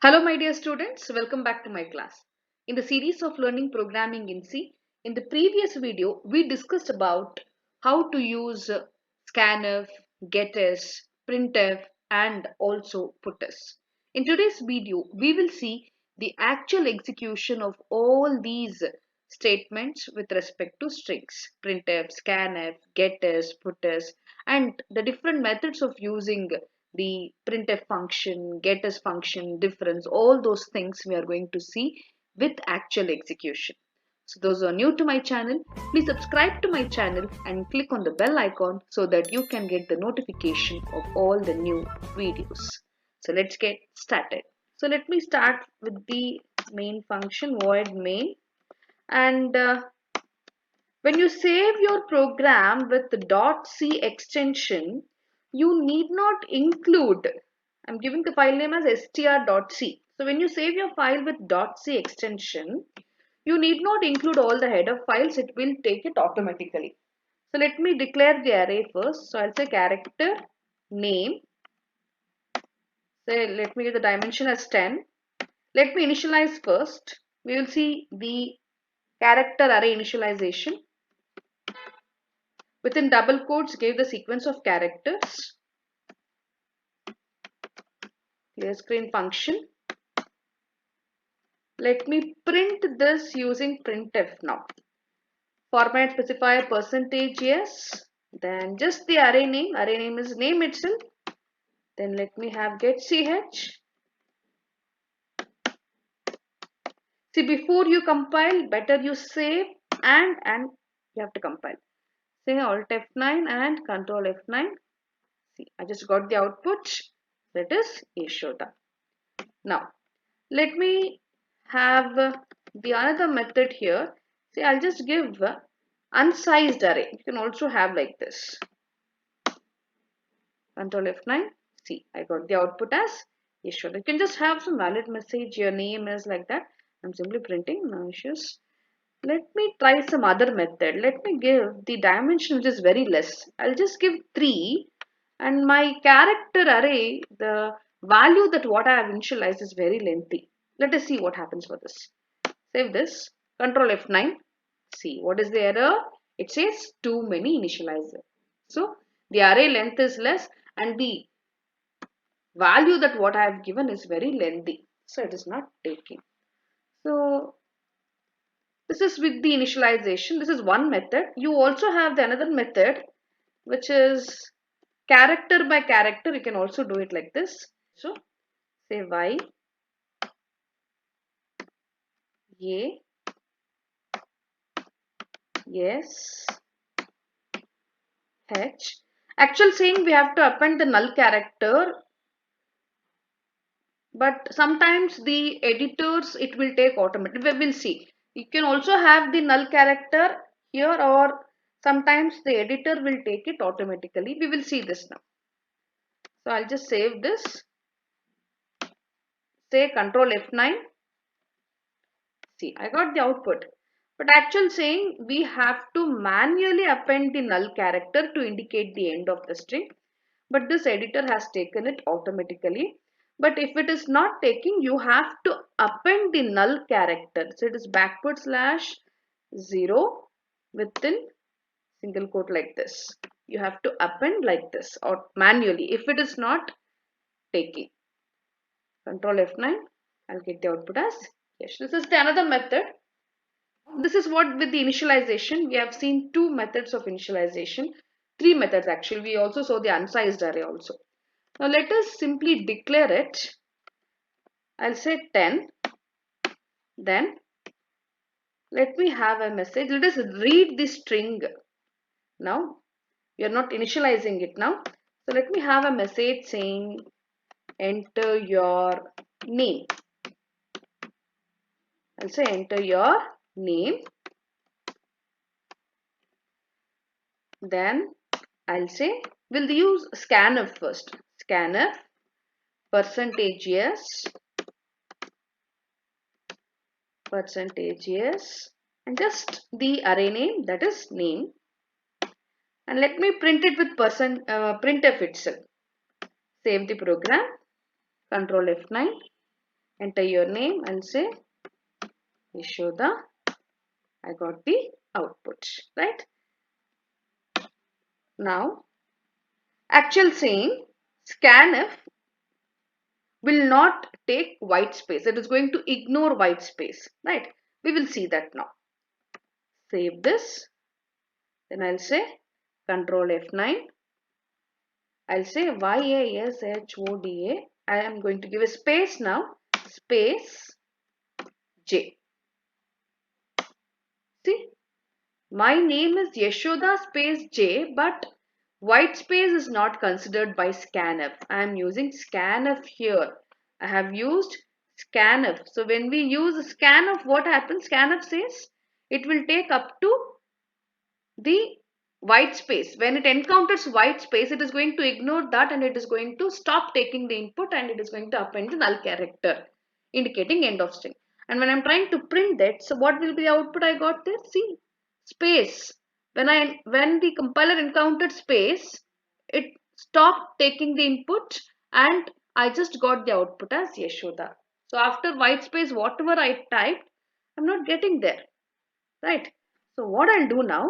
Hello my dear students, welcome back to my class. In the series of learning programming in C, in the previous video we discussed about how to use scanf, getters, printf and also putters. In today's video we will see the actual execution of all these statements with respect to strings, printf, scanf, getters, putters and the different methods of using the printf function, getters function, difference, all those things we are going to see with actual execution. So those who are new to my channel, please subscribe to my channel and click on the bell icon so that you can get the notification of all the new videos. So let's get started. So let me start with the main function void main, and when you save your program with the .c extension, you need not include, I'm giving the file name as str.c. So when you save your file with .c extension, you need not include all the header files, it will take it automatically. So let me declare the array first. So I'll say character name. Say let me give the dimension as 10. Let me initialize first. We will see the character array initialization. Within double quotes, give the sequence of characters. Clear screen function. Let me print this using printf now. Format specifier %yes. Then just the array name. Array name is name itself. Then let me have get ch. See, before you compile, better you save and you have to compile. Say Alt F9 and Control F9. See, I just got the output. That is Yashoda. Now, let me have the another method here. See, I'll just give unsized array. You can also have like this. Control F9. See, I got the output as Yashoda. You can just have some valid message. Your name is like that. I'm simply printing, no issues. Let me try some other method. Let me give the dimension which is very less. I'll just give 3 and my character array, the value that what I have initialized is very lengthy. Let us see what happens for this. Save this. Control F9. See what is the error? It says too many initializer. So the array length is less and the value that what I have given is very lengthy. So it is not taking. So this is with the initialization. This is one method. You also have the another method which is character by character. You can also do it like this. So say y, a, yes, h. Actual saying we have to append the null character, but sometimes the editors it will take automatically. We will see. You can also have the null character here, or sometimes the editor will take it automatically. We will see this now. So I'll just save this. Say Control F9. See, I got the output. But actual saying we have to manually append the null character to indicate the end of the string. But this editor has taken it automatically. But if it is not taking, you have to append the null character. So it is /0 within single quote like this. You have to append like this or manually if it is not taking. Control F9. I'll get the output as yes. This is the another method. This is what with the initialization. We have seen two methods of initialization. Three methods actually. We also saw the unsized array also. Now let us simply declare it. I'll say 10. Then let me have a message. Let us read the string. Now we are not initializing it now. So let me have a message saying enter your name. I'll say enter your name. Then I'll say we'll use scanf first. Scanf %yes %yes and just the array name, that is name, and let me print it with printf itself. Save the program. Control F9. enter your name and say Yashoda. I got the output, right? Now, actual saying scanf will not take white space. It is going to ignore white space, right? We will see that now. Save this. Then I'll say Control F9. I'll say YASHODA. I am going to give a space now. Space J. See, my name is Yashoda space J, but white space is not considered by scanf. I am using scanf here. I have used scanf. So when we use scanf, what happens? Scanf says it will take up to the white space. When it encounters white space, it is going to ignore that and it is going to stop taking the input and it is going to append the null character indicating end of string. And when I'm trying to print that, so what will be the output I got there? See, space. When the compiler encountered space, it stopped taking the input and I just got the output as Yashoda. So after white space, whatever I typed, I'm not getting there, right? So what I'll do now,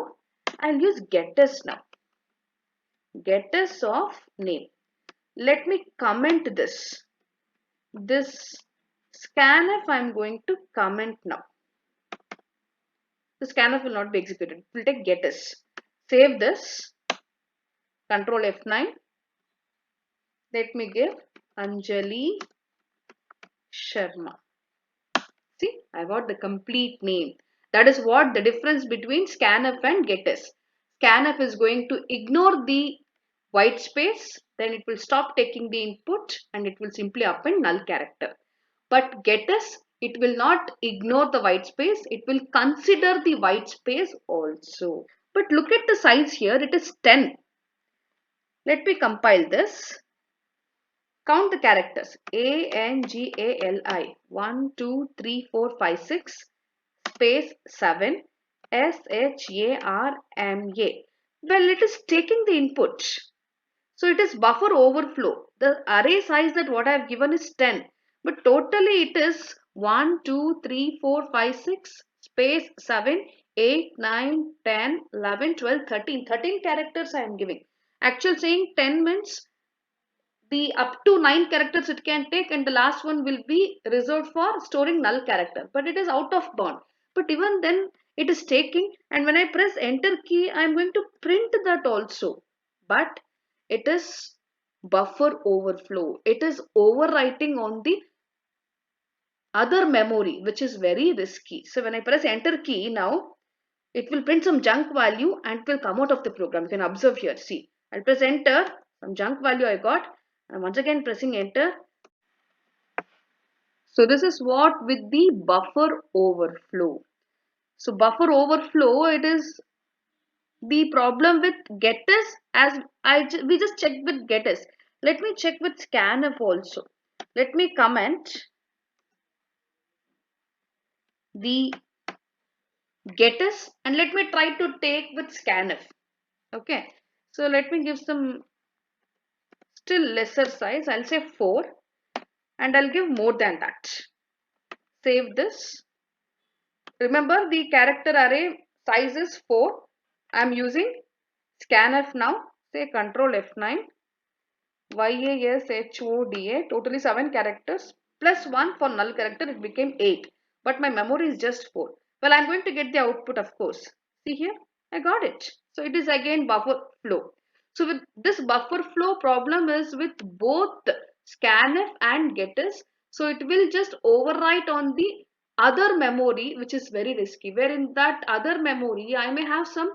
I'll use getters now. Getters of name. Let me comment this. This scanf I'm going to comment now. The scanf will not be executed. We'll take getters. Save this. Control F9. Let me give Anjali Sharma. See, I got the complete name. That is what the difference between scanf and getters. Scanf is going to ignore the white space, then it will stop taking the input and it will simply append null character. But getters, it will not ignore the white space, it will consider the white space also. But look at the size here, it is 10. Let me compile this. Count the characters. Angali. 1, 2, 3, 4, 5, 6. Space 7. Sharma. Well, it is taking the input. So it is buffer overflow. The array size that what I have given is 10. But totally it is 1, 2, 3, 4, 5, 6, space 7, 8, 9, 10, 11, 12, 13. 13 characters I am giving. Actual saying 10 means the up to 9 characters it can take and the last one will be reserved for storing null character. But it is out of bound. But even then it is taking, and when I press enter key I am going to print that also. But it is buffer overflow. It is overwriting on the other memory, which is very risky. So when I press enter key now, it will print some junk value and it will come out of the program. You can observe here. See, I'll press enter, some junk value I got, and once again pressing enter. So this is what with the buffer overflow. So buffer overflow, it is the problem with getters, as we just checked with getters. Let me check with scanf also. Let me comment the getters and let me try to take with scanf. Okay, so let me give some still lesser size. I'll say 4 and I'll give more than that. Save this. Remember the character array size is 4. I'm using scanf now. Say Control F9. YASHODA, totally 7 characters plus 1 for null character, it became 8. But my memory is just 4. Well, I'm going to get the output, of course. See here, I got it. So it is again buffer flow. So with this buffer flow problem is with both scanf and getters. So it will just overwrite on the other memory, which is very risky. Where in that other memory, I may have some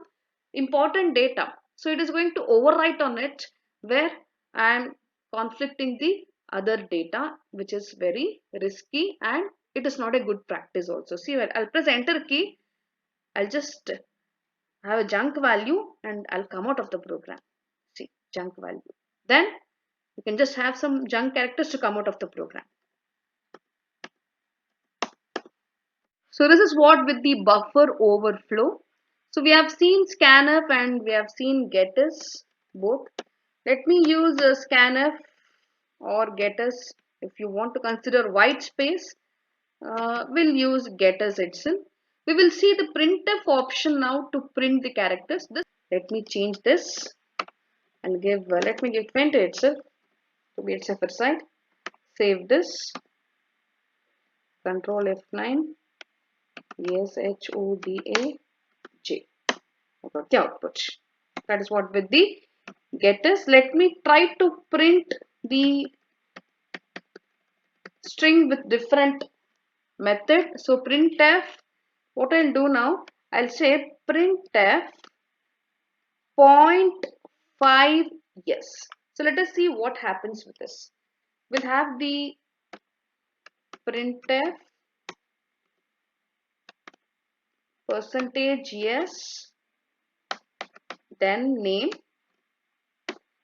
important data. So it is going to overwrite on it where I am conflicting the other data, which is very risky and it is not a good practice also. See, I'll press enter key. I'll just have a junk value and I'll come out of the program. See, junk value. Then you can just have some junk characters to come out of the program. So this is what with the buffer overflow. So we have seen scanf and we have seen getters both. Let me use scanf or getters If you want to consider white space, we'll use getters itself. We will see the printf option now to print the characters. Let me change this and let me give 20 itself to be at safer side. Save this. Control F9. Yes, HODAJ. I got the output. That is what with the getters. Let me try to print the string with different method. So printf, what I'll do now, I'll say printf 0.5 yes. So let us see what happens with this. We'll have the printf percentage yes, then name.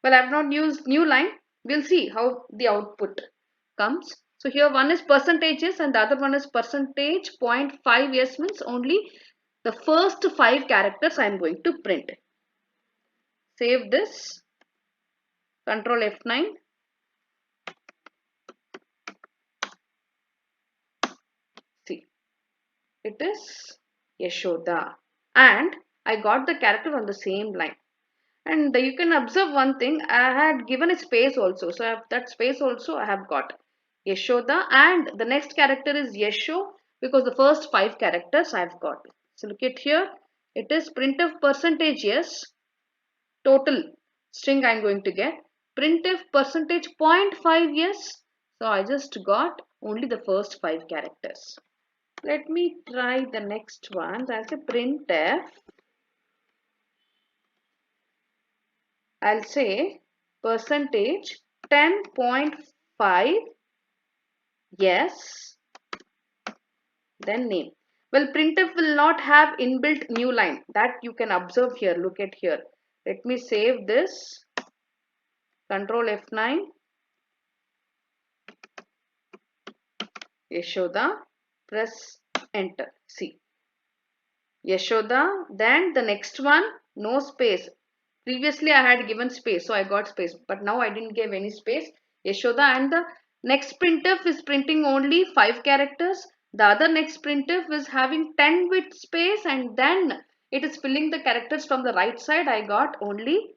Well, I've not used new line. We'll see how the output comes. So here one is percentages and the other one is percentage 0.5 yes means only the first 5 characters I am going to print. Save this. Control F9. See, it is Yashoda. And I got the character on the same line. And you can observe one thing, I had given a space also. So that space also I have got Yashoda, and the next character is Yesho because the first 5 characters I have got. So look at here, it is printf percentage yes, total string I am going to get. Printf percentage 0.5 yes. So I just got only the first 5 characters. Let me try the next one. That's a printf. I'll say percentage 10.5 yes, then name. Well, printf will not have inbuilt new line, that you can observe here. Look at here. Let me save this. Control F9. Yashoda. Press enter. See. Yashoda. Then the next one, no space. Previously I had given space, so I got space, but now I didn't give any space. Yashoda, and the next printf is printing only 5 characters. The other next printf is having 10 with space, and then it is filling the characters from the right side. I got only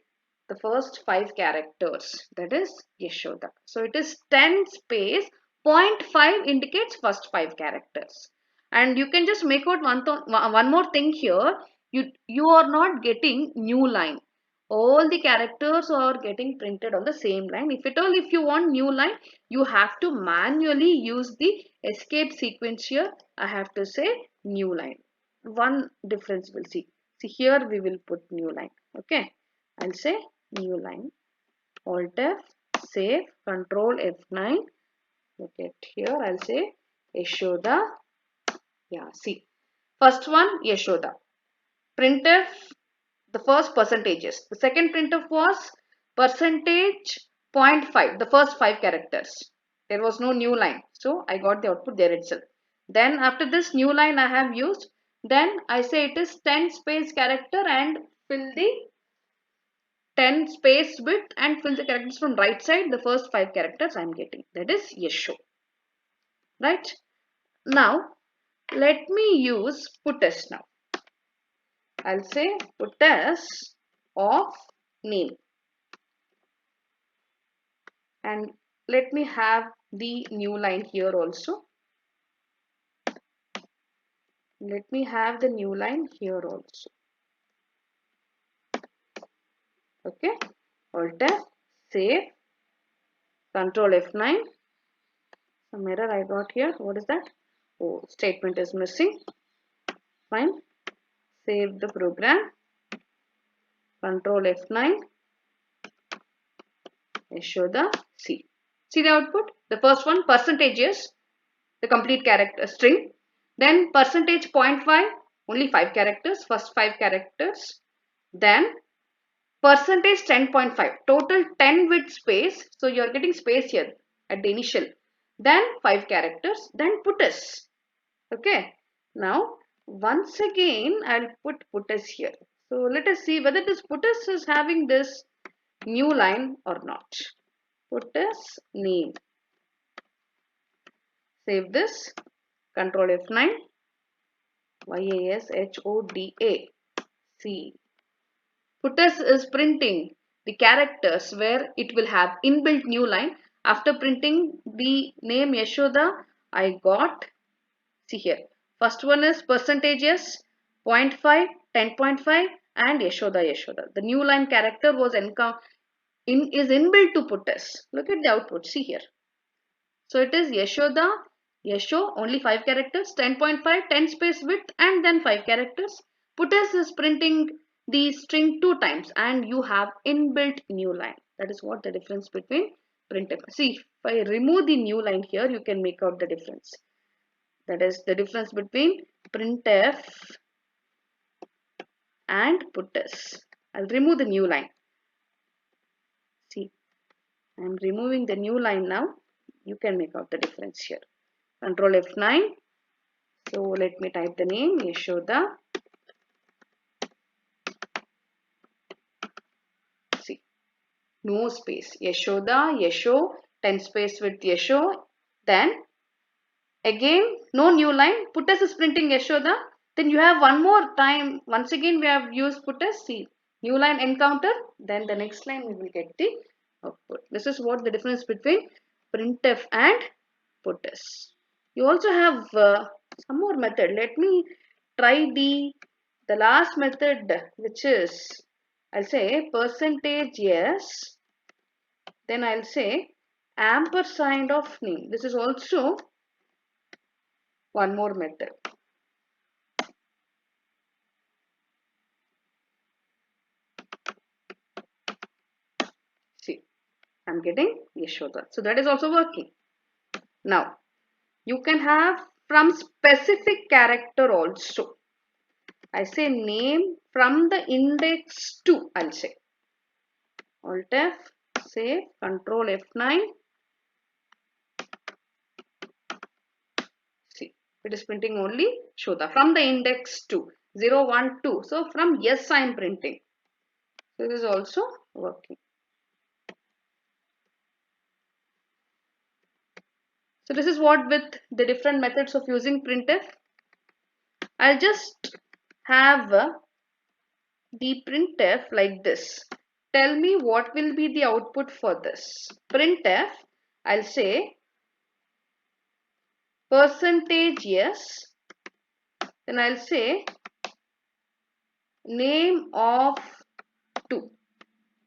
the first 5 characters, that is Yashoda. So it is 10 space 0.5 indicates first 5 characters. And you can just make out one more thing here. You are not getting new line. All the characters are getting printed on the same line. If at all, if you want new line, you have to manually use the escape sequence here. I have to say new line. One difference we'll see. See here we will put new line. Okay. I'll say new line. Alt F, save, Control F9. Look at here. I'll say Yashoda. Yeah, see. First one, Yashoda. Printf, the first percentages. The second printf was percentage 0.5, the first 5 characters. There was no new line. So I got the output there itself. Then after this new line I have used. Then I say it is 10 space character and fill the 10 space width and fill the characters from right side. The first 5 characters I am getting. That is Yesho. Right? Now let me use puts now. I'll say puts of name, and let me have the new line here also. Let me have the new line here also. Okay, Alt F, save, Control F9. Some error I got here. What is that? Oh, statement is missing. Fine. Save the program. Control F9. Yashoda. See. See the output? The first one, percentages, the complete character string. Then percentage 0.5, only 5 characters, first 5 characters. Then percentage 10.5, total 10 with space. So you are getting space here at the initial. Then 5 characters, then puts. Okay. Now once again I'll put puts here. So let us see whether this puts is having this new line or not. Puts name. Save this. Control F9. YASHODA. See. Putters is printing the characters where it will have inbuilt new line. After printing the name Yashoda, I got, see here, first one is percentages, 0.5, 10.5 and Yashoda. The new line character was is inbuilt to putters. Look at the output, see here. So it is Yashoda, Yasho, only 5 characters, 10.5, 10 space width and then 5 characters. Putters is printing the string 2 times and you have inbuilt new line. That is what the difference between printf. See, if I remove the new line here, you can make out the difference. That is the difference between printf and putters. I'll remove the new line. See, I'm removing the new line now. You can make out the difference here. Control F9. So let me type the name Yashoda. See, no space. Yashoda, Yasho, 10 space with Yasho. Then again, no new line. Putters is printing Yashoda. Then you have one more time. Once again, we have used putters. See, new line encounter. Then the next line we will get the output. This is what the difference between printf and putters. You also have some more method. Let me try the last method, which is, I'll say percentage yes. Then I'll say ampersand of name. This is also one more method. See, I'm getting Yashoda. So that is also working. Now, you can have from specific character also. I say name from the index 2, I'll say. Alt F, save, Control F9. See, it is printing only Shoda from the index 2, 0, 1, 2. So from yes, I am printing. This is also working. So this is what with the different methods of using printf. I'll just have the printf like this. Tell me what will be the output for this. Printf, I'll say percentage yes. Then I'll say name of 2.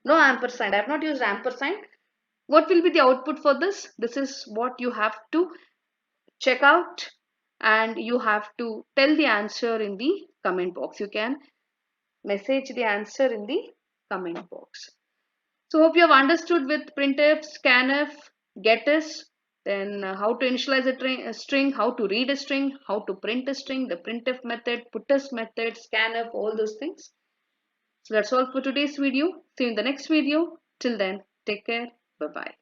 No ampersand. I have not used ampersand. What will be the output for this? This is what you have to check out and you have to tell the answer in the comment box. You can message the answer in the comment box. So hope you have understood with printf, scanf, getters, then how to initialize a string, how to read a string, how to print a string, the printf method, putters method, scanf, all those things. So that's all for today's video. See you in the next video. Till then, take care. Bye-bye.